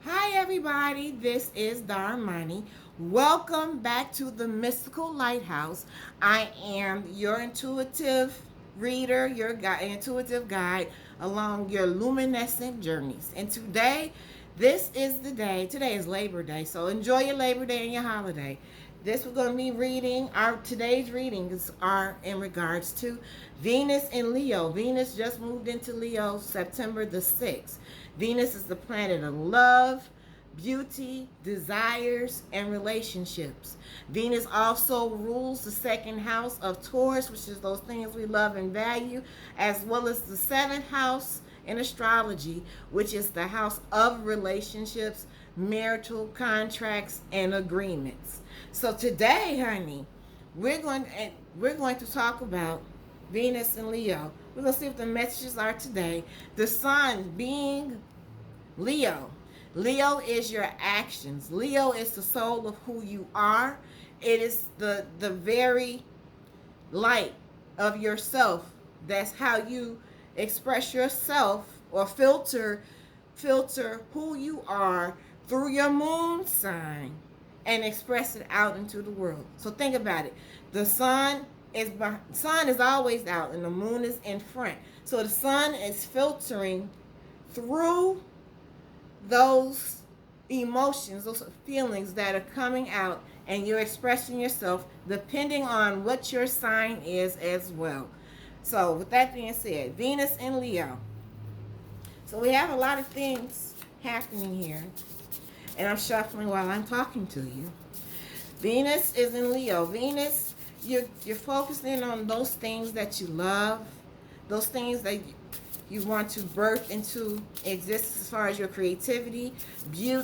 Hi, everybody. This is Darmani. Welcome back to the Mystical Lighthouse. I am your intuitive reader, your intuitive guide along your luminescent journeys. And today, this is the day. Today is Labor Day, so enjoy your Labor Day and your holiday. This we're going to be reading. Our today's readings are in regards to Venus in Leo. Venus just moved into Leo September the 6th. Venus is the planet of love, beauty, desires, and relationships. Venus also rules the second house of Taurus, which is those things we love and value, as well as the seventh house in astrology, which is the house of relationships, marital contracts, and agreements. So today, honey, we're going to talk about Venus and Leo. We're going to see what the messages are today. The sun being Leo. Leo is your actions. Leo is the soul of who you are. It is the very light of yourself. That's how you express yourself or filter who you are through your moon sign and express it out into the world. So think about it. The sun is always out and the moon is in front. So the sun is filtering through those emotions, those feelings that are coming out, and you're expressing yourself depending on what your sign is as well. So with that being said, Venus in Leo. So we have a lot of things happening here, and I'm shuffling while I'm talking to you. Venus is in Leo. Venus, you're focusing on those things that you love, those things that you want to birth into existence as far as your creativity,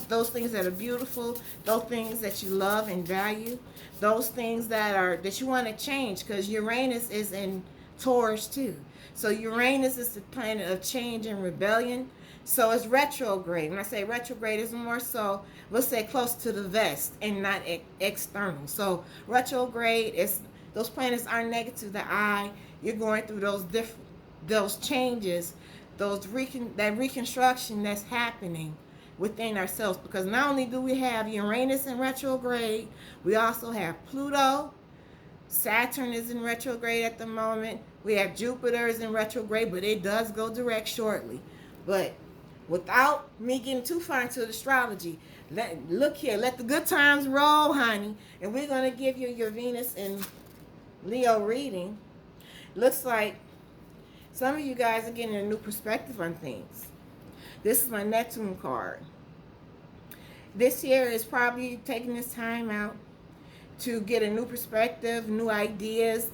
those things that are beautiful, those things that you love and value, those things that you want to change, because Uranus is in Taurus too. So Uranus is the planet of change and rebellion. So it's retrograde. When I say retrograde, it's more so, let's say, close to the vest and not external. So retrograde is, those planets are negative to the eye. You're going through those changes, that reconstruction that's happening within ourselves. Because not only do we have Uranus in retrograde, we also have Pluto. Saturn is in retrograde at the moment. We have Jupiter is in retrograde, but it does go direct shortly. But without me getting too far into the astrology, look here, let the good times roll, honey. And we're going to give you your Venus in Leo reading. Looks like some of you guys are getting a new perspective on things. This is my Neptune card. This year is probably taking this time out to get a new perspective, new ideas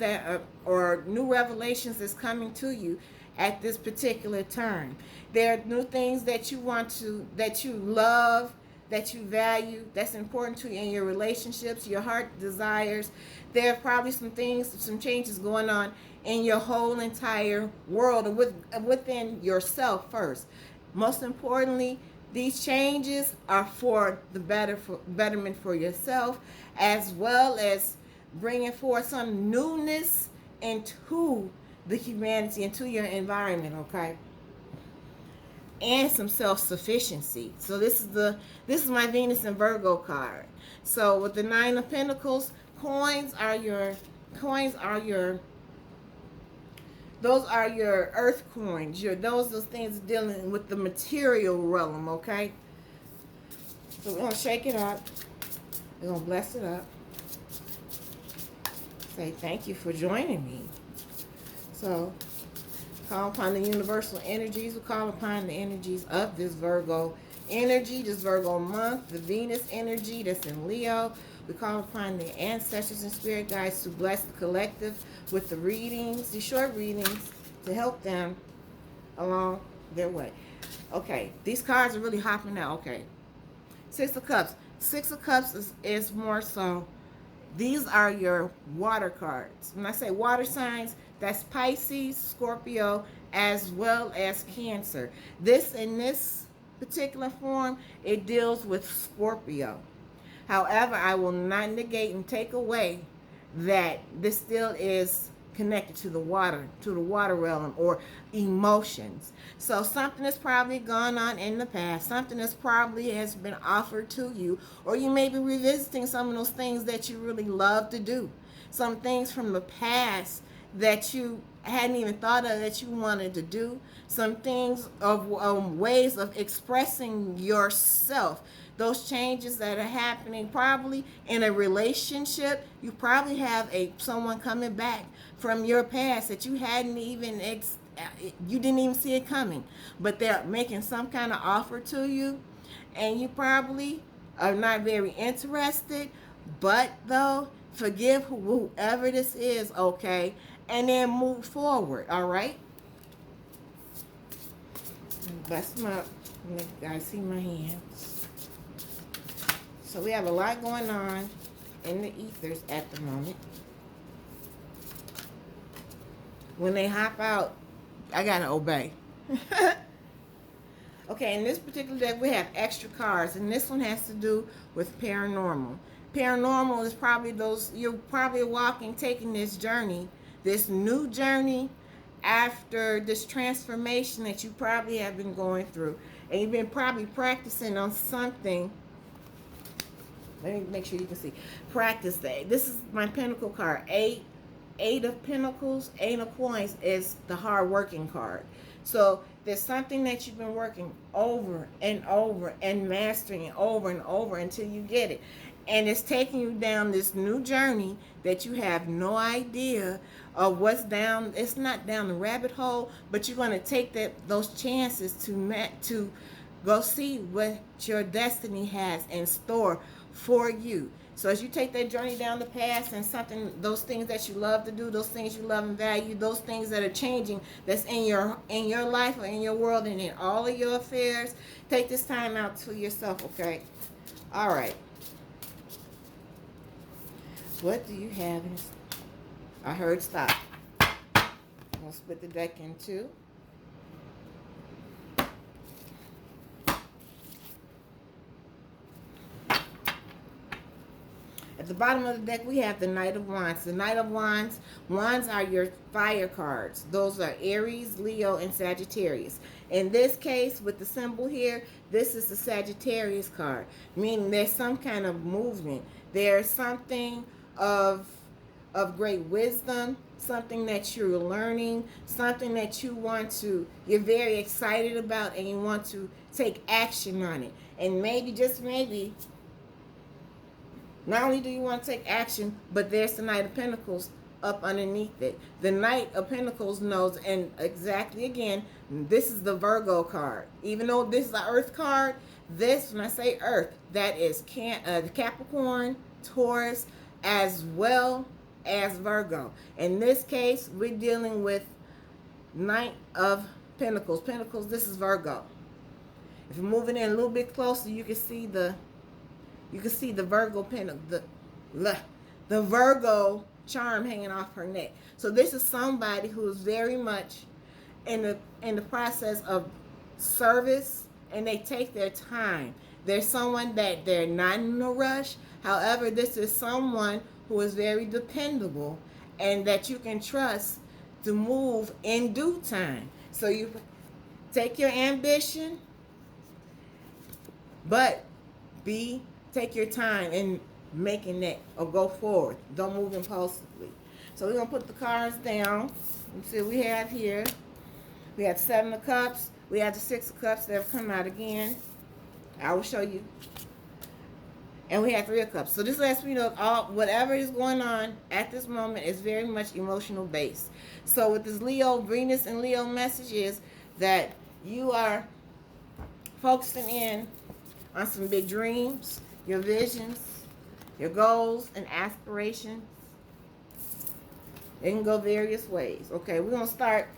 or new revelations that's coming to you at this particular time. There are new things that you that you love, that you value, that's important to you in your relationships, your heart desires. There are probably some changes going on in your whole entire world and within yourself first. Most importantly, these changes are for the betterment for yourself, as well as bringing forth some newness into the humanity, into your environment, okay? And some self-sufficiency. So this is my Venus and Virgo card. So with the Nine of Pentacles, coins are your earth coins. Those things dealing with the material realm, okay? So we're gonna shake it up. We're gonna bless it up. Say thank you for joining me. So call upon the universal energies. We call upon the energies of this Virgo energy, this Virgo month, the Venus energy that's in Leo. We call upon the ancestors and spirit guides to bless the collective with the readings, the short readings, to help them along their way. Okay, these cards are really hopping out. Okay, Six of Cups. Six of Cups is more so, these are your water cards. When I say water signs, that's Pisces, Scorpio, as well as Cancer. In this particular form, it deals with Scorpio. However, I will not negate and take away that this still is connected to the water realm, or emotions. So something that's probably gone on in the past, something that's probably has been offered to you, or you may be revisiting some of those things that you really love to do. Some things from the past that you hadn't even thought of that you wanted to do. Some things of ways of expressing yourself. Those changes that are happening probably in a relationship. You probably have someone coming back from your past that you hadn't even you didn't even see it coming, but they're making some kind of offer to you, and you probably are not very interested. But though, forgive whoever this is, okay, and then move forward. All right. Bust them up. You guys see my hands. So we have a lot going on in the ethers at the moment. When they hop out, I gotta obey. Okay, in this particular deck, we have extra cards, and this one has to do with paranormal. Paranormal is probably you're probably walking, taking this journey, this new journey after this transformation that you probably have been going through. And you've been probably practicing on something. Let me make sure you can see. Practice day. This is my Pentacle card. Eight of Pentacles, Eight of Coins is the hard working card. So there's something that you've been working over and over and mastering over and over until you get it. And it's taking you down this new journey that you have no idea of what's down. It's not down the rabbit hole, but you're going to take those chances to go see what your destiny has in store for you. So as you take that journey down the past and those things that you love to do, those things you love and value, those things that are changing, that's in your life or in your world and in all of your affairs, take this time out to yourself, okay? All right. What do you have? I heard stop. I'm going to split the deck in two. At the bottom of the deck, we have the Knight of Wands. The Knight of Wands, wands are your fire cards. Those are Aries, Leo, and Sagittarius. In this case, with the symbol here, this is the Sagittarius card, meaning there's some kind of movement. There's something of great wisdom, something that you're learning, something that you're very excited about, and you want to take action on it. And maybe, just maybe, not only do you want to take action, but there's the Knight of Pentacles up underneath it. The Knight of Pentacles knows, and exactly again, this is the Virgo card. Even though this is an Earth card, this, when I say Earth, that is Capricorn, Taurus, as well as Virgo. In this case, we're dealing with Knight of Pentacles. Pentacles, this is Virgo. If you're moving in a little bit closer, you can see the Virgo pentacle, the Virgo charm hanging off her neck. So this is somebody who is very much in the process of service, and they take their time. There's someone that they're not in a rush. However, this is someone who is very dependable and that you can trust to move in due time. So you take your ambition, but take your time in making that, or go forward. Don't move impulsively. So we're going to put the cards down. Let's see what we have here. We have Seven of Cups. We have the Six of Cups that have come out again. I will show you. And we have Three of Cups. So this lets me know whatever is going on at this moment is very much emotional based. So with this Venus and Leo message is that you are focusing in on some big dreams, your visions, your goals and aspirations. It can go various ways. Okay, we're going to start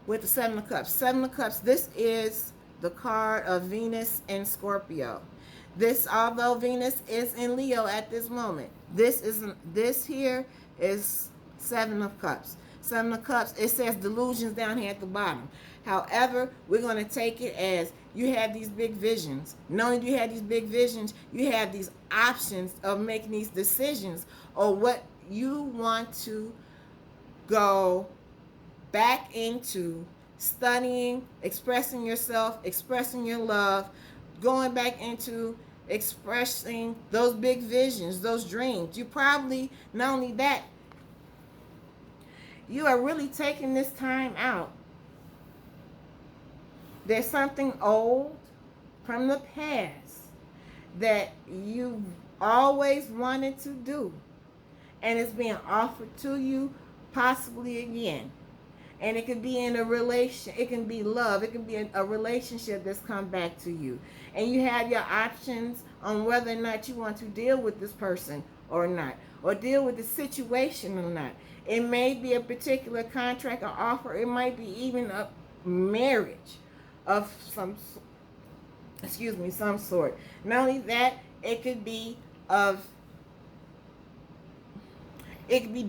with the Seven of Cups. Seven of Cups, this is the card of Venus and Scorpio. Although Venus is in Leo at this moment, this here is Seven of Cups. Seven of Cups, it says delusions down here at the bottom. However, we're going to take it as you have these big visions. Not only do you have these big visions, you have these options of making these decisions or what you want to go back into studying, expressing yourself, expressing your love, going back into expressing those big visions, those dreams. You probably, not only that, you are really taking this time out. There's something old from the past that you always wanted to do, and it's being offered to you, possibly again. And it could be in a relation, it can be love, it can be a relationship that's come back to you. And you have your options on whether or not you want to deal with this person or not, or deal with the situation or not. It may be a particular contract or offer, it might be even a marriage of some sort. Not only that, it could be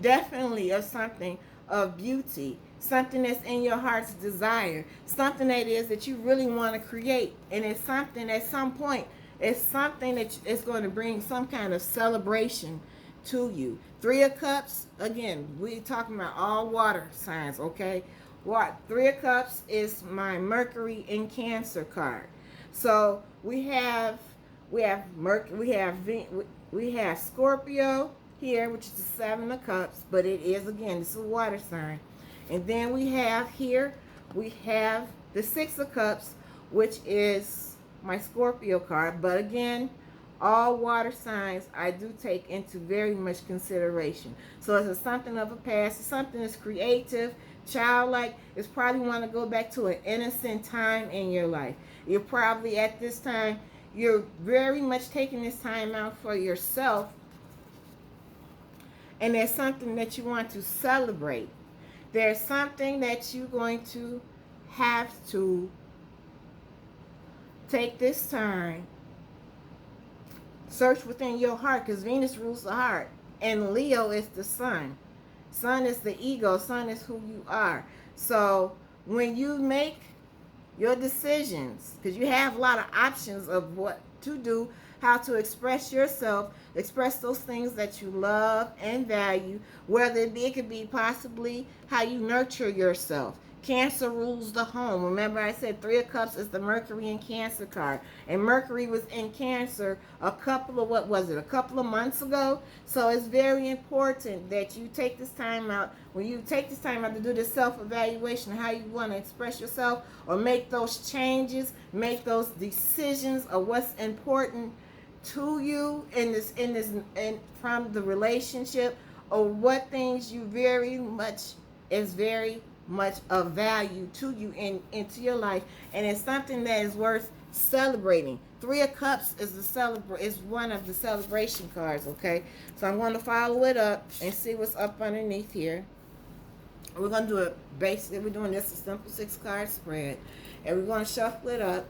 definitely of something of beauty, something that's in your heart's desire, something that is that you really want to create, and it's something at some point, it's something that it's going to bring some kind of celebration to you. Three of Cups, again, we're talking about all water signs, okay? What? Three of Cups is my Mercury in Cancer card. So we have Mercury, we have Scorpio here, which is the Seven of Cups, but it is, again, this is a water sign. And then we have the Six of Cups, which is my Scorpio card. But again, all water signs I do take into very much consideration. So it's something of a past, it's something that's creative, childlike. It's probably want to go back to an innocent time in your life. You're probably at this time, you're very much taking this time out for yourself, and there's something that you want to celebrate. There's something that you're going to have to take this time, search within your heart, because Venus rules the heart, and Leo is the sun. Sun is the ego. Sun is who you are. So when you make your decisions, because you have a lot of options of what to do, how to express yourself, express those things that you love and value, whether it could be possibly how you nurture yourself. Cancer rules the home. Remember I said Three of Cups is the Mercury in Cancer card. And Mercury was in Cancer a couple of months ago? So it's very important that you take this time out. When you take this time out to do this self-evaluation of how you want to express yourself or make those changes, make those decisions of what's important to you in from the relationship, or what things you very much of value to you into your life, and it's something that is worth celebrating. Three of Cups is one of the celebration cards, okay? So I'm going to follow it up and see what's up underneath here. We're going to do it basically, we're doing this a simple 6-card spread, and we're going to shuffle it up.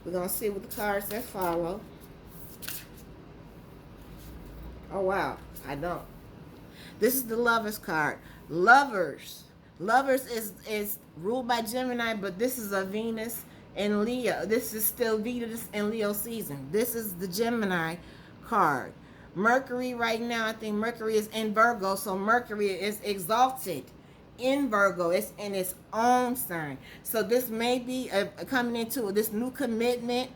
We're going to see what the cards that follow. Oh wow, I don't. This is the Lovers card. Lovers is ruled by Gemini, but this is a Venus and Leo. This is still Venus and Leo season. This is the Gemini card. Mercury right now, I think Mercury is in Virgo, so Mercury is exalted in Virgo. It's in its own sign. So this may be coming into this new commitment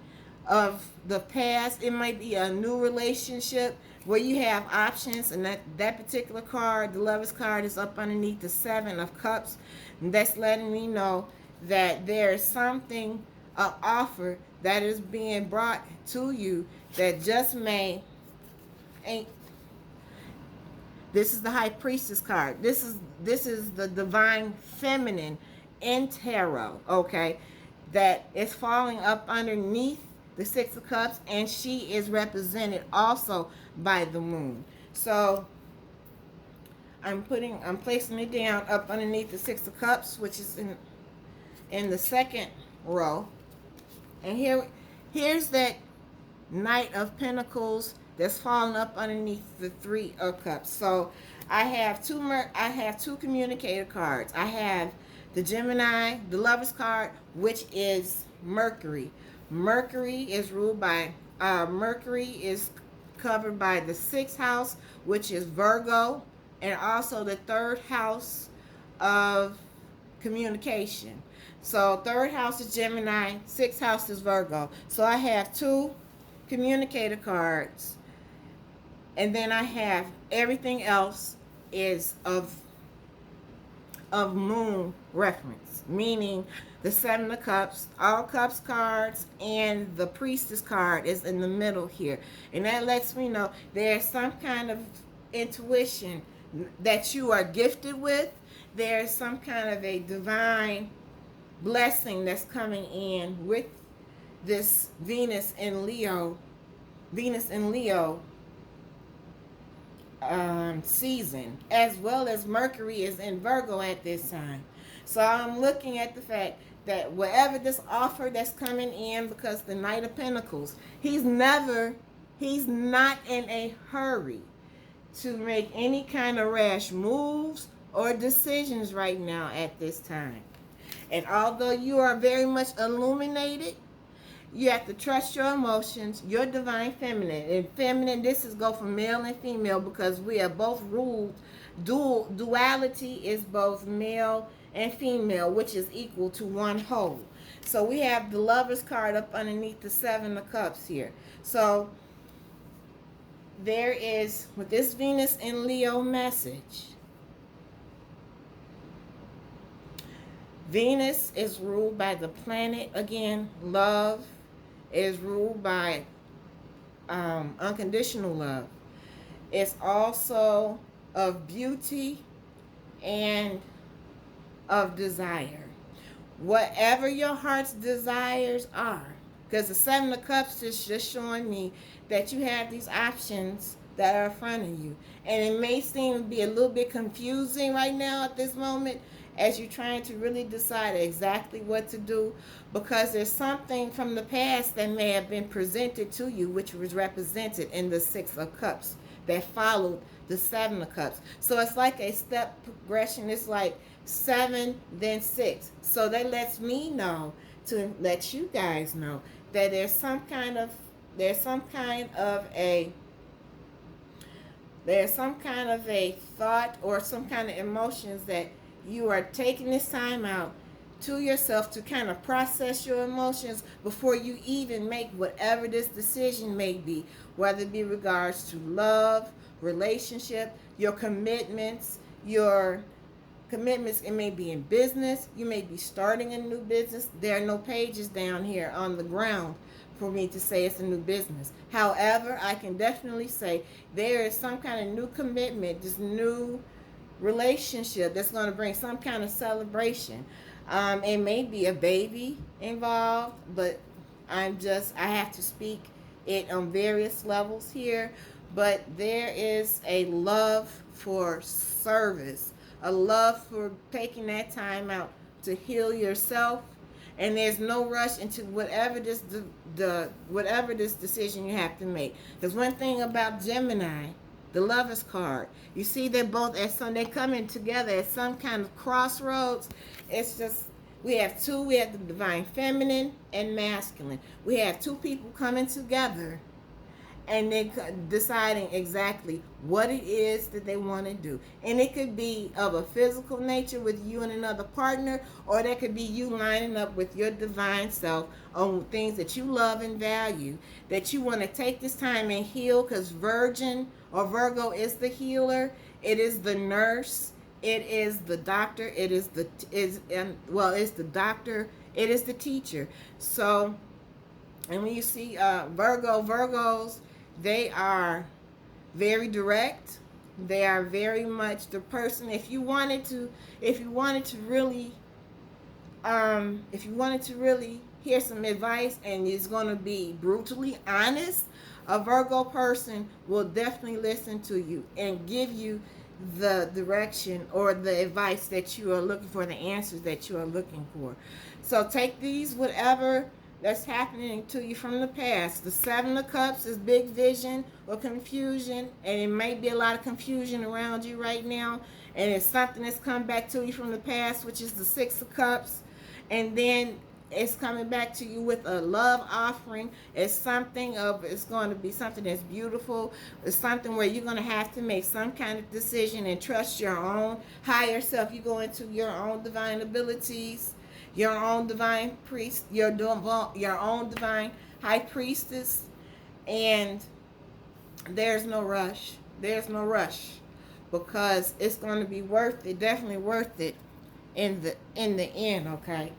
of the past. It might be a new relationship where you have options, and that particular card, the Lovers card, is up underneath the Seven of Cups. And that's letting me know that there's something, an offer that is being brought to you that just may ain't. This is the High Priestess card. This is the divine feminine in tarot, okay? That is falling up underneath the Six of Cups, and she is represented also by the moon. So I'm placing it down up underneath the Six of Cups, which is in the second row. And here's that Knight of Pentacles that's falling up underneath the Three of Cups. So I have two communicator cards. I have the Gemini, the Lovers card, which is Mercury. Mercury is ruled by Mercury is covered by the 6th house, which is Virgo. and also the third house of communication. So third house is Gemini, sixth house is Virgo. So I have two communicator cards, and then I have everything else is of moon reference, meaning the seven of cups, all cups cards, and the priestess card is in the middle here. And that lets me know there's some kind of intuition that you are gifted with. There's some kind of a divine blessing that's coming in with this Venus in Leo season, as well as Mercury is in Virgo at this time. So I'm looking at the fact that whatever this offer that's coming in, because the Knight of Pentacles, he's not in a hurry to make any kind of rash moves or decisions right now at this time. And although you are very much illuminated, you have to trust your emotions, your divine feminine. And feminine, this is go for male and female, because we are both ruled. Duality is both male and female, which is equal to one whole. So we have the Lover's card up underneath the Seven of Cups here. So there is, with this Venus in Leo message, Venus is ruled by the planet, again, love, is ruled by unconditional love. It's also of beauty and of desire. Whatever your heart's desires are, because the Seven of Cups is just showing me that you have these options that are in front of you. And it may seem to be a little bit confusing right now at this moment, as you're trying to really decide exactly what to do, because there's something from the past that may have been presented to you, which was represented in the Six of Cups that followed the Seven of Cups. So it's like a step progression. It's like 7, then 6. So that lets me know, to let you guys know, that there's some kind of a thought or some kind of emotions that you are taking this time out to yourself to kind of process your emotions before you even make whatever this decision may be, whether it be regards to love, relationship, your commitments. It may be in business. You may be starting a new business. There are no pages down here on the ground for me to say it's a new business. However, I can definitely say there is some kind of new commitment, this new relationship that's going to bring some kind of celebration. It may be a baby involved, but I have to speak it on various levels here. But there is a love for service, a love for taking that time out to heal yourself, and there's no rush into whatever this decision you have to make. There's one thing about Gemini, the Lover's card. You see, they're both they're coming together at some kind of crossroads. It's just, we have the divine feminine and masculine. We have two people coming together and then deciding exactly what it is that they want to do. And it could be of a physical nature with you and another partner, or that could be you lining up with your divine self on things that you love and value, that you want to take this time and heal, because Virgin or Virgo is the healer. It is the nurse. It is the doctor. It's the doctor. It is the teacher. So, and when you see Virgos, they are very direct. They are very much the person. If you wanted to really hear some advice, and it's going to be brutally honest, a Virgo person will definitely listen to you and give you the direction or the advice that you are looking for, the answers that you are looking for. So take these, whatever that's happening to you from the past. The Seven of Cups is big vision or confusion, and it may be a lot of confusion around you right now, and it's something that's come back to you from the past, which is the Six of Cups. And then it's coming back to you with a love offering. It's going to be something that's beautiful. It's something where you're going to have to make some kind of decision and trust your own higher self. You go into your own divine abilities, your own divine priest, your own divine high priestess, and there's no rush. There's no rush because it's going to be worth it, definitely worth it in the end, okay?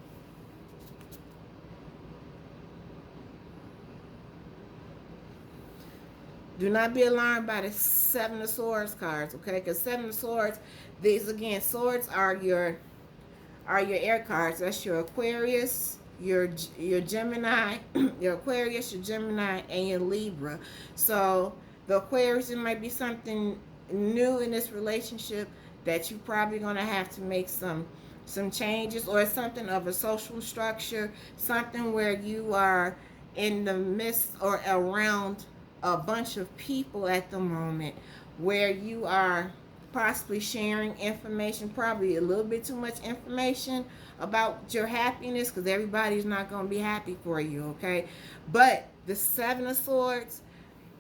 Do not be alarmed by the Seven of Swords cards, okay? Because Seven of Swords, these again, swords are your air cards. That's your Aquarius, your Gemini, your Aquarius, your Gemini, and your Libra. So the Aquarius, it might be something new in this relationship that you probably gonna have to make some changes, or it's something of a social structure, something where you are in the midst or around a bunch of people at the moment, where you are possibly sharing information, probably a little bit too much information about your happiness, because everybody's not going to be happy for you, okay? But the Seven of Swords,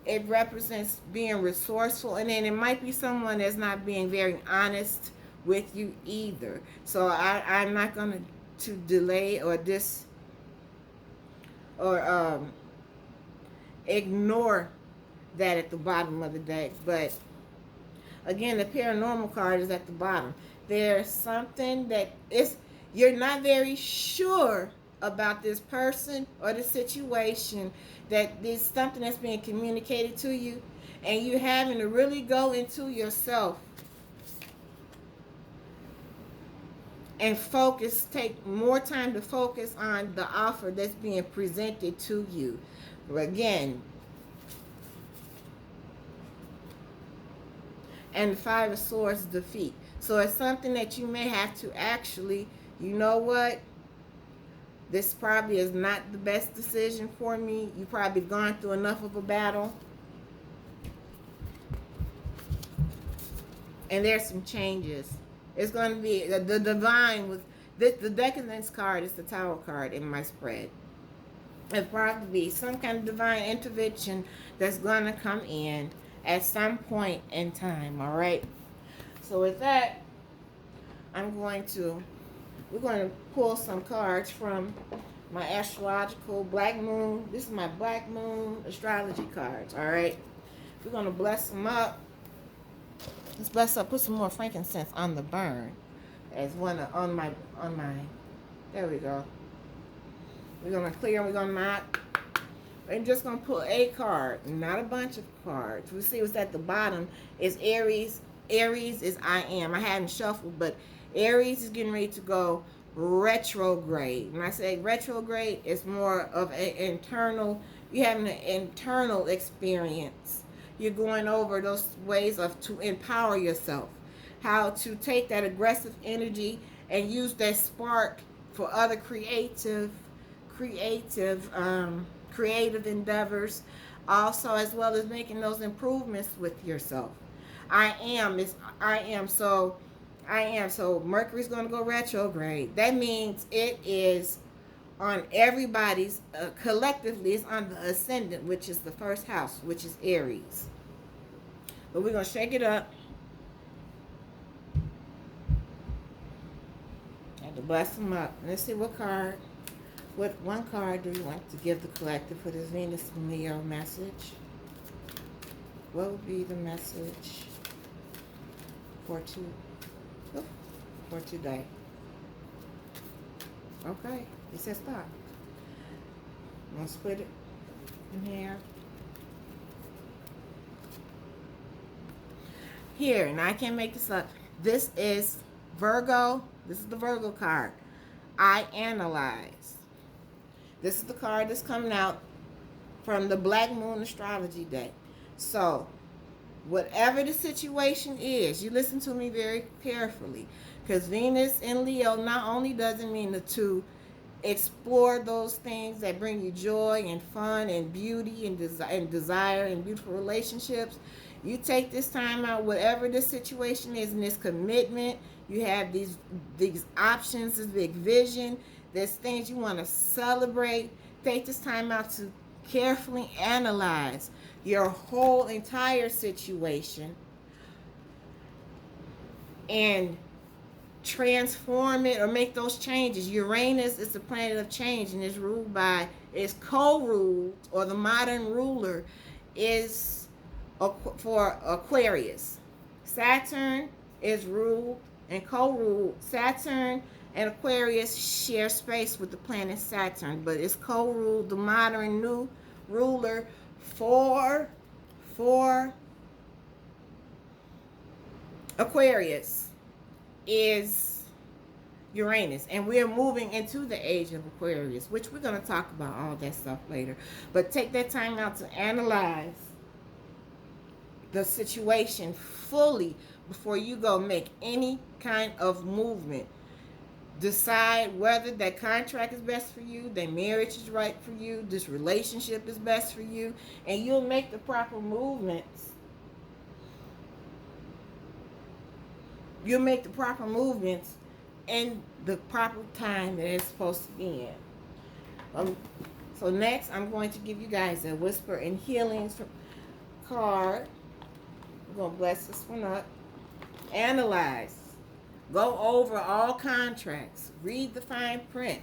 it represents being resourceful, and then it might be someone that's not being very honest with you either. So I'm not going to delay or ignore that at the bottom of the deck. But again, the paranormal card is at the bottom. There's something that you're not very sure about this person or the situation, that there's something that's being communicated to you, and you're having to really go into yourself and focus, take more time to focus on the offer that's being presented to you. Again, and the Five of Swords, defeat. So it's something that you may have to actually, you know what, this probably is not the best decision for me. You probably gone through enough of a battle, and there's some changes. It's going to be the divine with this. The decadence card is the Tower card in my spread. It'll probably be some kind of divine intervention that's going to come in at some point in time, all right? So with that, we're going to pull some cards from my astrological Black Moon. This is my Black Moon astrology cards, all right? We're going to bless them up. Let's bless up, put some more frankincense on the burn. As one on my, there we go. We're going to clear, we're going to knock. I'm just going to pull a card, not a bunch of cards. We see what's at the bottom is Aries. Aries is I am. I hadn't shuffled, but Aries is getting ready to go retrograde. When I say retrograde, it's more of an internal, you're having an internal experience. You're going over those ways to empower yourself, how to take that aggressive energy and use that spark for other creative endeavors, also, as well as making those improvements with yourself. I am. So Mercury's going to go retrograde. That means it is on everybody's, collectively, it's on the ascendant, which is the first house, which is Aries. But we're going to shake it up. And to bless them up. Let's see what one card do you want to give the collective for this Venus and Leo message? What would be the message for today? Okay, it says stop. I'm going to split it in half. Here, and I can't make this up. This is Virgo. This is the Virgo card. I analyze. This is the card that's coming out from the Black Moon astrology deck. So, whatever the situation is, you listen to me very carefully, because Venus in Leo not only doesn't mean to explore those things that bring you joy and fun and beauty and desire and beautiful relationships. You take this time out, whatever the situation is, and this commitment. You have these options, this big vision There's things you want to celebrate. Take this time out to carefully analyze your whole entire situation and transform it or make those changes. Uranus is the planet of change and is ruled by, is co-ruled, or the modern ruler is for Aquarius. Saturn is ruled and co-ruled. Saturn and Aquarius share space with the planet Saturn, but it's co-ruled. The modern new ruler for Aquarius is Uranus, and we're moving into the age of Aquarius, which we're going to talk about all that stuff later. But take that time out to analyze the situation fully before you go make any kind of movement. Decide whether that contract is best for you, that marriage is right for you, this relationship is best for you, and you'll make the proper movements. You'll make the proper movements in the proper time that it's supposed to be in. So next, I'm going to give you guys a Whisper and Healings card. I'm going to bless this one up. Analyze. Go over all contracts. Read the fine print.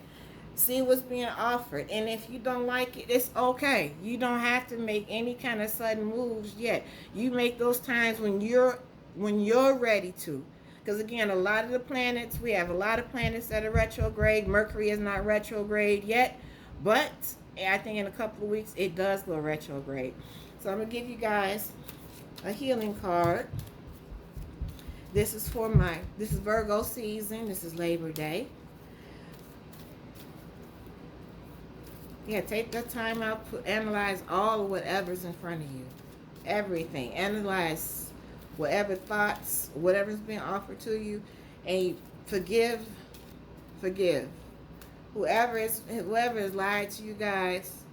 See what's being offered. And if you don't like it, it's okay. You don't have to make any kind of sudden moves yet. You make those times when you're ready to. Because again, a lot of the planets, we have a lot of planets that are retrograde. Mercury is not retrograde yet, but I think in a couple of weeks it does go retrograde. So I'm going to give you guys a healing card. This is this is Virgo season. This is Labor Day. Yeah, take that time out to analyze all of whatever's in front of you. Everything. Analyze whatever thoughts, whatever's being offered to you, and forgive. Whoever has lied to you guys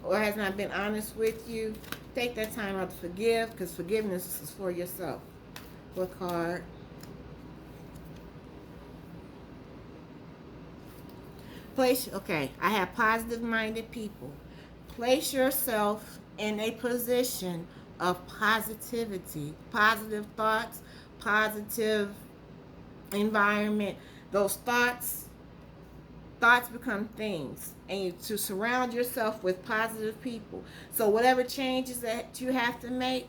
or has not been honest with you, take that time out to forgive, because forgiveness is for yourself. What card? Okay, I have positive-minded people. Place yourself in a position of positivity, positive thoughts, positive environment. Those thoughts become things, and to surround yourself with positive people. So whatever changes that you have to make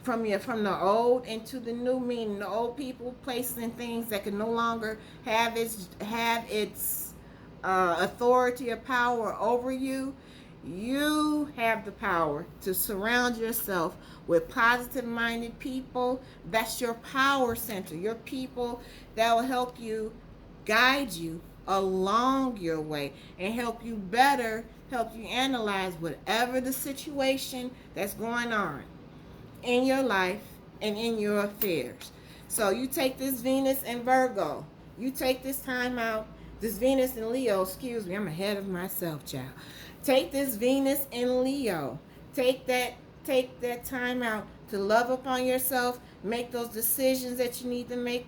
from the old into the new, meaning the old people, places, and things that can no longer have its authority or power over you. You have the power to surround yourself with positive-minded people. That's your power center. Your people that will help you, guide you along your way, and help you analyze whatever the situation that's going on in your life and in your affairs. So you take this Venus and Virgo. You take this time out. This Venus and Leo, excuse me, I'm ahead of myself, child. Take this Venus and Leo. Take that time out to love upon yourself. Make those decisions that you need to make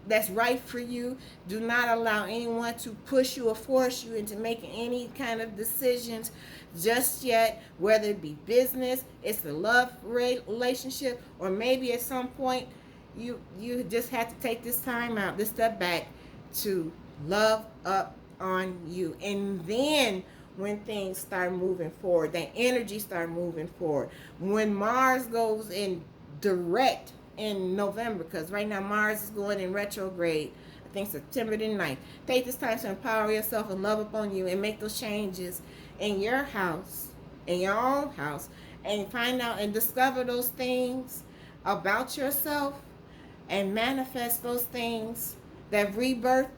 that's right for you. Do not allow anyone to push you or force you into making any kind of decisions just yet, whether it be business, it's a love relationship, or maybe at some point you just have to take this time out, this step back to love up on you. And then when things start moving forward, that energy start moving forward. When Mars goes in direct in November, because right now Mars is going in retrograde, I think September the 9th. Take this time to empower yourself and love upon you and make those changes in your house, in your own house, and find out and discover those things about yourself and manifest those things, that rebirth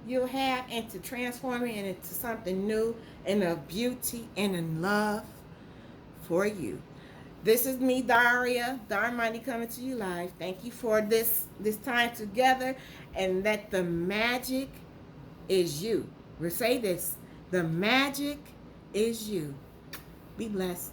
you'll have, into transforming it into something new and of beauty and in love for you. This is me, Daria Darmani, coming to you live. Thank you for this time together, and that the magic is you. We say this, the magic is you. Be blessed.